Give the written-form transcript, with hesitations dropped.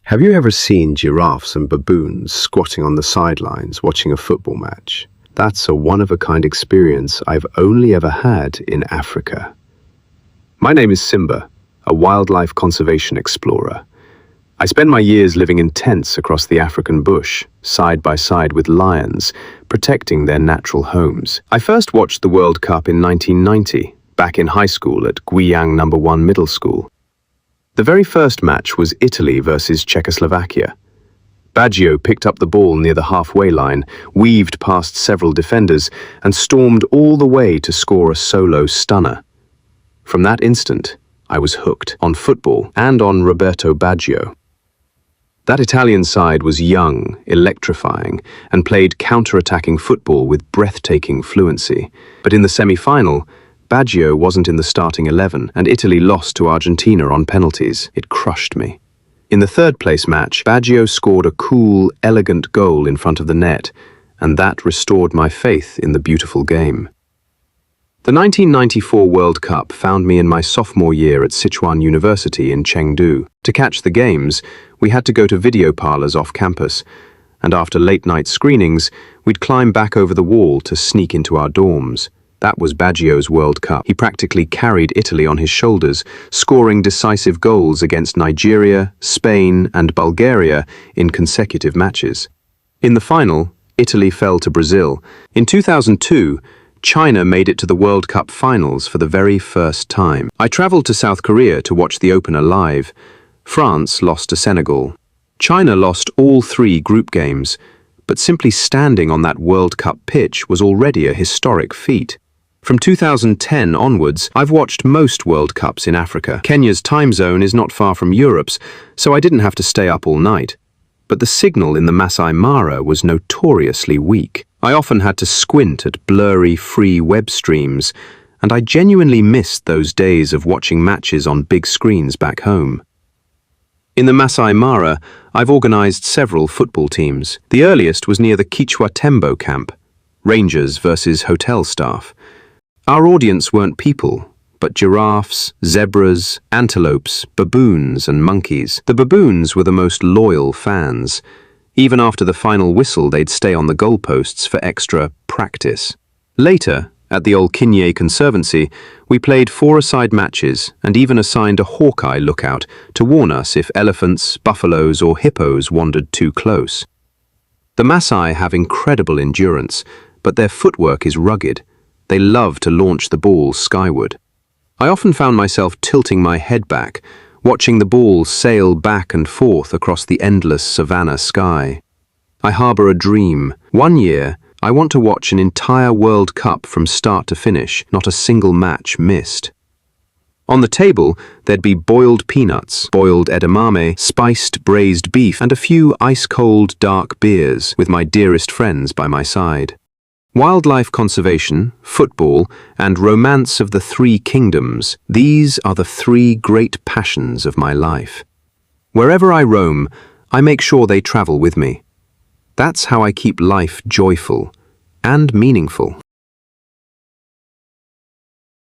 Have you ever seen giraffes and baboons squatting on the sidelines watching a football match? That's a one-of-a-kind experience I've only ever had in Africa. My name is Simba, a wildlife conservation explorer. I spend my years living in tents across the African bush, side by side with lions, protecting their natural homes. I first watched the World Cup in 1990, back in high school at Guiyang No. 1 Middle School. The very first match was Italy versus Czechoslovakia. Baggio picked up the ball near the halfway line, weaved past several defenders, and stormed all the way to score a solo stunner. From that instant, I was hooked on football and on Roberto Baggio. That Italian side was young, electrifying, and played counter-attacking football with breathtaking fluency. But in the semi-final, Baggio wasn't in the starting 11, and Italy lost to Argentina on penalties. It crushed me. In the third-place match, Baggio scored a cool, elegant goal in front of the net, and that restored my faith in the beautiful game. The 1994 World Cup found me in my sophomore year at Sichuan University in Chengdu. To catch the games, we had to go to video parlors off campus, and after late-night screenings, we'd climb back over the wall to sneak into our dorms. That was Baggio's World Cup. He practically carried Italy on his shoulders, scoring decisive goals against Nigeria, Spain, and Bulgaria in consecutive matches. In the final, Italy fell to Brazil. In 2002, China made it to the World Cup finals for the very first time. I traveled to South Korea to watch the opener live. France lost to Senegal. China lost all three group games, but simply standing on that World Cup pitch was already a historic feat. From 2010 onwards, I've watched most World Cups in Africa. Kenya's time zone is not far from Europe's, so I didn't have to stay up all night. But the signal in the Maasai Mara was notoriously weak. I often had to squint at blurry, free web streams, and I genuinely missed those days of watching matches on big screens back home. In the Maasai Mara, I've organized several football teams. The earliest was near the Kichwa Tembo camp, Rangers versus hotel staff. Our audience weren't people, but giraffes, zebras, antelopes, baboons, and monkeys. The baboons were the most loyal fans. Even after the final whistle, they'd stay on the goalposts for extra practice. Later, at the Old Kinye Conservancy, we played four-a-side matches and even assigned a hawkeye lookout to warn us if elephants, buffaloes, or hippos wandered too close. The Maasai have incredible endurance, but their footwork is rugged. They love to launch the ball skyward. I often found myself tilting my head back, watching the ball sail back and forth across the endless savanna sky. I harbor a dream. One year, I want to watch an entire World Cup from start to finish, not a single match missed. On the table, there'd be boiled peanuts, boiled edamame, spiced braised beef, and a few ice-cold dark beers with my dearest friends by my side. Wildlife conservation, football, and romance of the three kingdoms, these are the three great passions of my life. Wherever I roam, I make sure they travel with me. That's how I keep life joyful and meaningful.